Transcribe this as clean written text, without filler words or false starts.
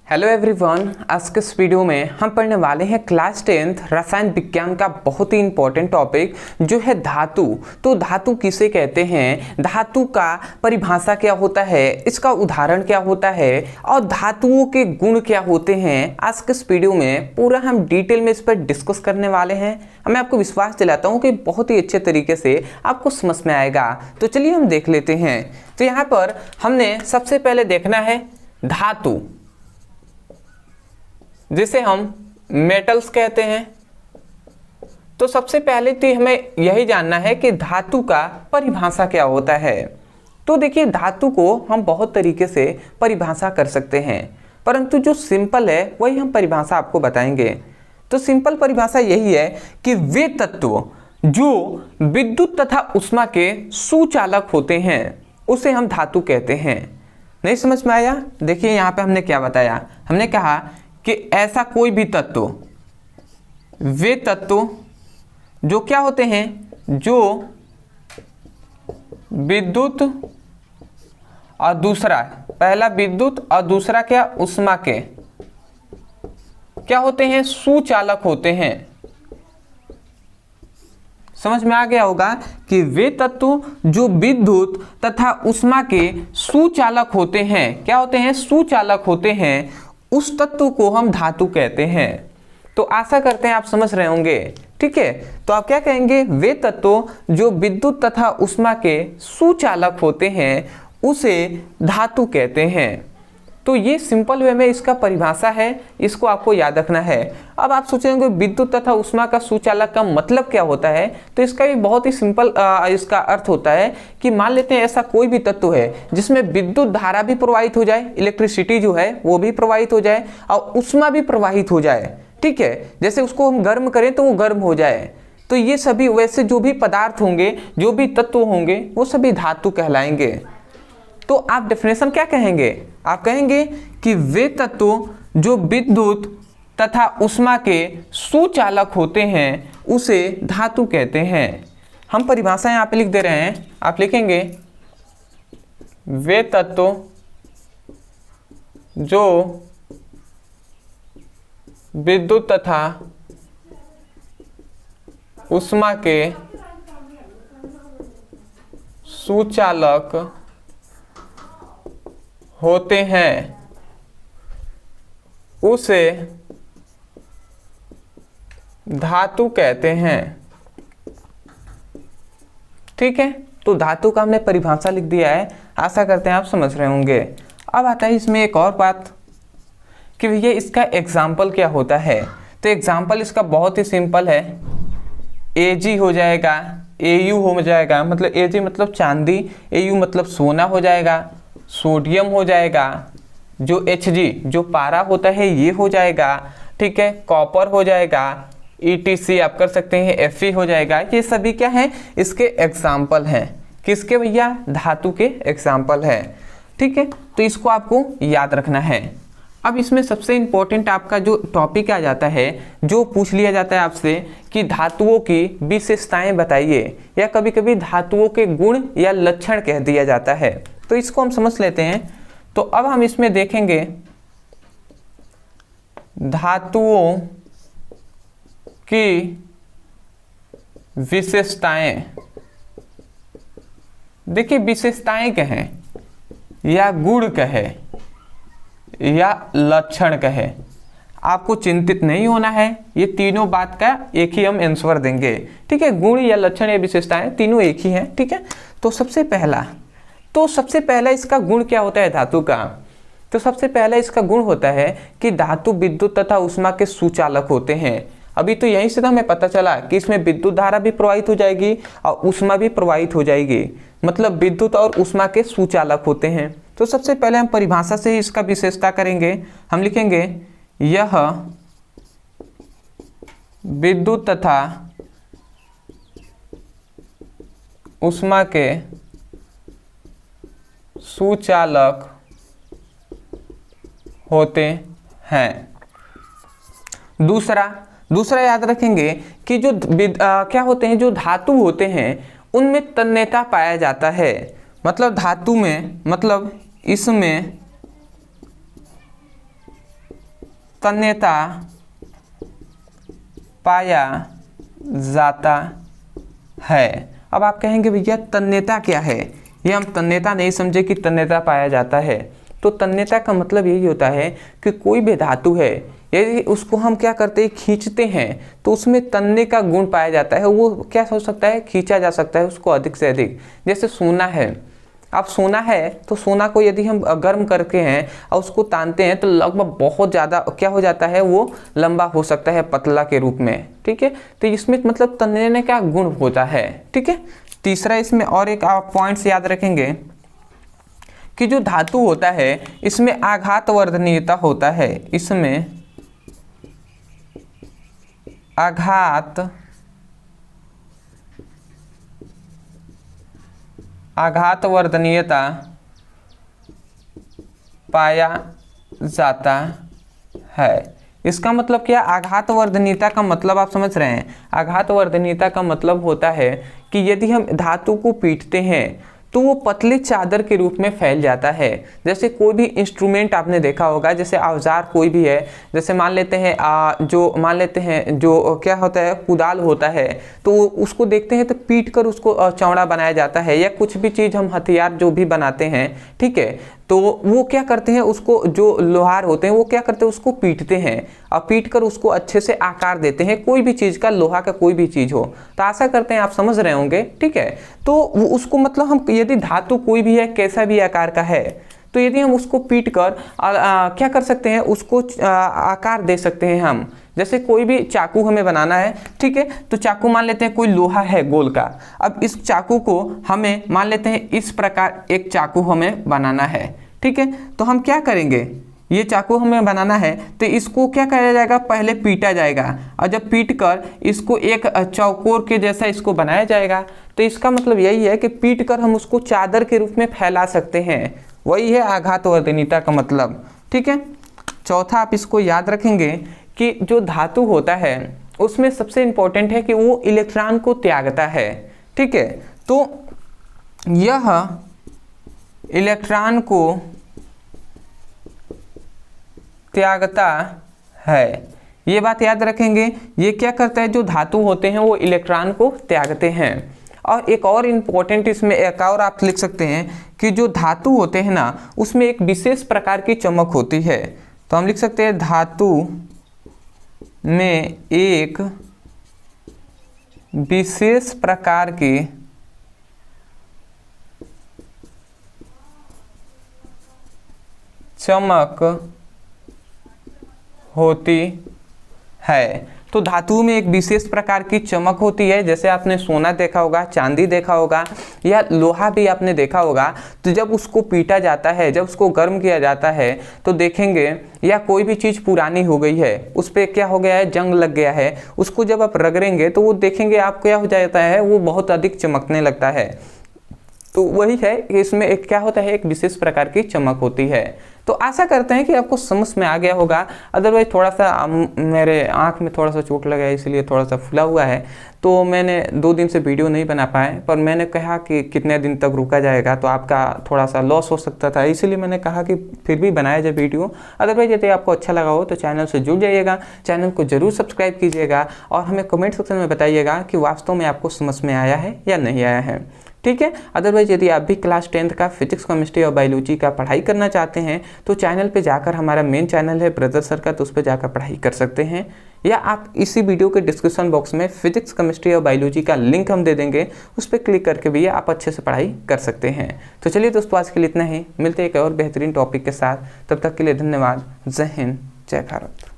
Hello everyone, आज के इस वीडियो में हम पढ़ने वाले हैं क्लास 10th रसायन विज्ञान का बहुत ही इंपॉर्टेंट टॉपिक जो है धातु। तो धातु किसे कहते हैं, धातु का परिभाषा क्या होता है, इसका उदाहरण क्या होता है और धातुओं के गुण क्या होते हैं। आज के इस वीडियो में पूरा हम डिटेल में इस पर डिस्कस करने वाले हैं। मैं आपको विश्वास दिलाता हूँ कि बहुत ही अच्छे तरीके से आपको समझ में आएगा। तो चलिए हम देख लेते हैं। तो यहाँ पर हमने सबसे पहले देखना है धातु, जिसे हम मेटल्स कहते हैं। तो सबसे पहले तो हमें यही जानना है कि धातु का परिभाषा क्या होता है। तो देखिए, धातु को हम बहुत तरीके से परिभाषा कर सकते हैं, परंतु जो सिंपल है वही हम परिभाषा आपको बताएंगे। तो सिंपल परिभाषा यही है कि वे तत्व जो विद्युत तथा ऊष्मा के सुचालक होते हैं उसे हम धातु कहते हैं। नहीं समझ में आया? देखिए यहाँ पे हमने क्या बताया, हमने कहा कि ऐसा कोई भी तत्व, वे तत्व जो क्या होते हैं, जो विद्युत और दूसरा, पहला विद्युत और दूसरा क्या, ऊष्मा के क्या होते हैं, सुचालक होते हैं। समझ में आ गया होगा कि वे तत्व जो विद्युत तथा ऊष्मा के सुचालक होते हैं, क्या होते हैं, सुचालक होते हैं, उस तत्व को हम धातु कहते हैं। तो आशा करते हैं आप समझ रहे होंगे। ठीक है, तो आप क्या कहेंगे, वे तत्व जो विद्युत तथा ऊष्मा के सुचालक होते हैं उसे धातु कहते हैं। तो ये सिंपल वे में इसका परिभाषा है, इसको आपको याद रखना है। अब आप सोचेंगे विद्युत तथा ऊष्मा का सुचालक का मतलब क्या होता है, तो इसका भी बहुत ही सिंपल इसका अर्थ होता है कि मान लेते हैं ऐसा कोई भी तत्व है जिसमें विद्युत धारा भी प्रवाहित हो जाए, इलेक्ट्रिसिटी जो है वो भी प्रवाहित हो जाए और ऊष्मा भी प्रवाहित हो जाए। ठीक है, जैसे उसको हम गर्म करें तो वो गर्म हो जाए। तो ये सभी वैसे जो भी पदार्थ होंगे, जो भी तत्व होंगे, वो सभी धातु कहलाएंगे। तो आप डेफिनेशन क्या कहेंगे, आप कहेंगे कि वे तत्व जो विद्युत तथा ऊष्मा के सुचालक होते हैं उसे धातु कहते हैं। हम परिभाषा यहाँ पे लिख दे रहे हैं, आप लिखेंगे वे तत्व जो विद्युत तथा ऊष्मा के सुचालक होते हैं उसे धातु कहते हैं। ठीक है, तो धातु का हमने परिभाषा लिख दिया है, आशा करते हैं आप समझ रहे होंगे। अब आता है इसमें एक और बात कि भैया इसका एग्जाम्पल क्या होता है। तो एग्जाम्पल इसका बहुत ही सिंपल है, Ag हो जाएगा, Au हो जाएगा, मतलब Ag मतलब चांदी, Au मतलब सोना हो जाएगा, सोडियम हो जाएगा, जो Hg जो पारा होता है ये हो जाएगा। ठीक है, कॉपर हो जाएगा, ETC आप कर सकते हैं, Fe हो जाएगा। ये सभी क्या है, इसके एग्जाम्पल हैं। किसके भैया, धातु के एग्जाम्पल है। ठीक है, तो इसको आपको याद रखना है। अब इसमें सबसे इंपॉर्टेंट आपका जो टॉपिक आ जाता है, जो पूछ लिया जाता है आपसे कि धातुओं की विशेषताएं बताइए, या कभी कभी धातुओं के गुण या लक्षण कह दिया जाता है। तो इसको हम समझ लेते हैं। तो अब हम इसमें देखेंगे धातुओं की विशेषताएं। देखिए, विशेषताएं कहें या गुण कहे या लक्षण कहे, आपको चिंतित नहीं होना है। ये तीनों बात का एक ही हम आंसर देंगे। ठीक है, गुण या लक्षण या विशेषताएं तीनों एक ही हैं। ठीक है, तो सबसे पहला इसका गुण क्या होता है धातु का। तो सबसे पहला इसका गुण होता है कि धातु विद्युत तथा ऊष्मा के सुचालक होते हैं। अभी तो यहीं से तो हमें पता चला कि इसमें विद्युत धारा भी प्रवाहित हो जाएगी और ऊष्मा भी प्रवाहित हो जाएगी, मतलब विद्युत और ऊष्मा के सुचालक होते हैं। तो सबसे पहले हम परिभाषा से ही इसका विशेषता करेंगे। हम लिखेंगे यह विद्युत तथा ऊष्मा के सुचालक होते हैं। दूसरा याद रखेंगे कि जो क्या होते हैं, जो धातु होते हैं उनमें तन्यता पाया जाता है। मतलब धातु में, मतलब इसमें तन्यता पाया जाता है। अब आप कहेंगे भैया तन्यता क्या है, ये हम तन्यता नहीं समझे कि तन्यता पाया जाता है। तो तन्यता का मतलब यही होता है कि कोई भी धातु है यदि उसको हम क्या करते हैं, खींचते हैं, तो उसमें तन्ने का गुण पाया जाता है। वो क्या हो सकता है, खींचा जा सकता है उसको अधिक से अधिक। जैसे सोना है, अब सोना है तो सोना को यदि हम गर्म करके हैं और उसको तानते हैं तो लगभग बहुत ज़्यादा क्या हो जाता है, वो लंबा हो सकता है पतला के रूप में। ठीक है, तो इसमें मतलब तन्ने का गुण होता है। ठीक है, तीसरा इसमें और एक आप पॉइंट्स याद रखेंगे कि जो धातु होता है इसमें आघातवर्धनीयता होता है। इसमें आघातवर्धनीयता पाया जाता है। इसका मतलब क्या, आघातवर्धनीयता का मतलब आप समझ रहे हैं। आघातवर्धनीयता का मतलब होता है कि यदि हम धातु को पीटते हैं तो वो पतले चादर के रूप में फैल जाता है। जैसे कोई भी इंस्ट्रूमेंट आपने देखा होगा, जैसे औजार कोई भी है, जैसे मान लेते हैं जो क्या होता है, कुदाल होता है, तो उसको देखते हैं तो पीट कर उसको चौड़ा बनाया जाता है। या कुछ भी चीज़ हम हथियार जो भी बनाते हैं, ठीक है, तो वो क्या करते हैं, उसको जो लोहार होते हैं वो क्या करते हैं, उसको पीटते हैं और पीट कर उसको अच्छे से आकार देते हैं। कोई भी चीज़ का, लोहा का कोई भी चीज़ हो, तो आशा करते हैं आप समझ रहे होंगे। ठीक है, तो उसको मतलब हम यदि धातु कोई भी है, कैसा भी आकार का है, तो यदि हम उसको पीट कर क्या कर सकते हैं, उसको आकार दे सकते हैं हम। जैसे कोई भी चाकू हमें बनाना है, ठीक है, तो चाकू मान लेते हैं कोई लोहा है गोल का। अब इस चाकू को हमें मान लेते हैं इस प्रकार एक चाकू हमें बनाना है। ठीक है, तो हम क्या करेंगे, ये चाकू हमें बनाना है तो इसको क्या किया जाएगा, पहले पीटा जाएगा और जब पीट कर इसको एक चौकोर के जैसा इसको बनाया जाएगा। तो इसका मतलब यही है कि पीट कर हम उसको चादर के रूप में फैला सकते हैं। वही है आघातवर्धनीयता का मतलब। ठीक है, चौथा आप इसको याद रखेंगे कि जो धातु होता है उसमें सबसे इंपॉर्टेंट है कि वो इलेक्ट्रॉन को त्यागता है। ठीक है, तो यह इलेक्ट्रॉन को त्यागता है, ये बात याद रखेंगे। ये क्या करता है, जो धातु होते हैं वो इलेक्ट्रॉन को त्यागते हैं। और एक और इम्पोर्टेंट इसमें एक और आप लिख सकते हैं कि जो धातु होते हैं ना, उसमें एक विशेष प्रकार की चमक होती है। तो हम लिख सकते हैं धातु में एक विशेष प्रकार की चमक होती है। तो धातु में एक विशेष प्रकार की चमक होती है। जैसे आपने सोना देखा होगा, चांदी देखा होगा या लोहा भी आपने देखा होगा, तो जब उसको पीटा जाता है, जब उसको गर्म किया जाता है, तो देखेंगे या कोई भी चीज़ पुरानी हो गई है, उस पर क्या हो गया है, जंग लग गया है, उसको जब आप रगड़ेंगे तो वो देखेंगे आप क्या हो जाता है, वो बहुत अधिक चमकने लगता है। तो वही है, इसमें एक क्या होता है, एक विशेष प्रकार की चमक होती है। तो आशा करते हैं कि आपको समझ में आ गया होगा। अदरवाइज थोड़ा सा मेरे आँख में थोड़ा सा चोट लगा है, इसलिए थोड़ा सा फुला हुआ है, तो मैंने 2 दिन से वीडियो नहीं बना पाए। पर मैंने कहा कि कितने दिन तक रुका जाएगा तो आपका थोड़ा सा लॉस हो सकता था, इसलिए मैंने कहा कि फिर भी बनाया जाए वीडियो। अदरवाइज यदि आपको अच्छा लगा हो तो चैनल से जुड़ जाइएगा, चैनल को जरूर सब्सक्राइब कीजिएगा और हमें कमेंट सेक्शन में बताइएगा कि वास्तव में आपको समझ में आया है या नहीं आया है। ठीक है, अदरवाइज यदि आप भी क्लास 10th का फिजिक्स, केमिस्ट्री और बायोलॉजी का पढ़ाई करना चाहते हैं तो चैनल पे जाकर, हमारा मेन चैनल है ब्रदर सर का, तो उस पर जाकर पढ़ाई कर सकते हैं। या आप इसी वीडियो के डिस्क्रिप्शन बॉक्स में फिजिक्स, केमिस्ट्री और बायोलॉजी का लिंक हम दे देंगे, उस पर क्लिक करके भी आप अच्छे से पढ़ाई कर सकते हैं। तो चलिए दोस्तों, आज के लिए इतना ही, मिलते हैं एक और बेहतरीन टॉपिक के साथ। तब तक के लिए धन्यवाद। जय हिंद, जय भारत।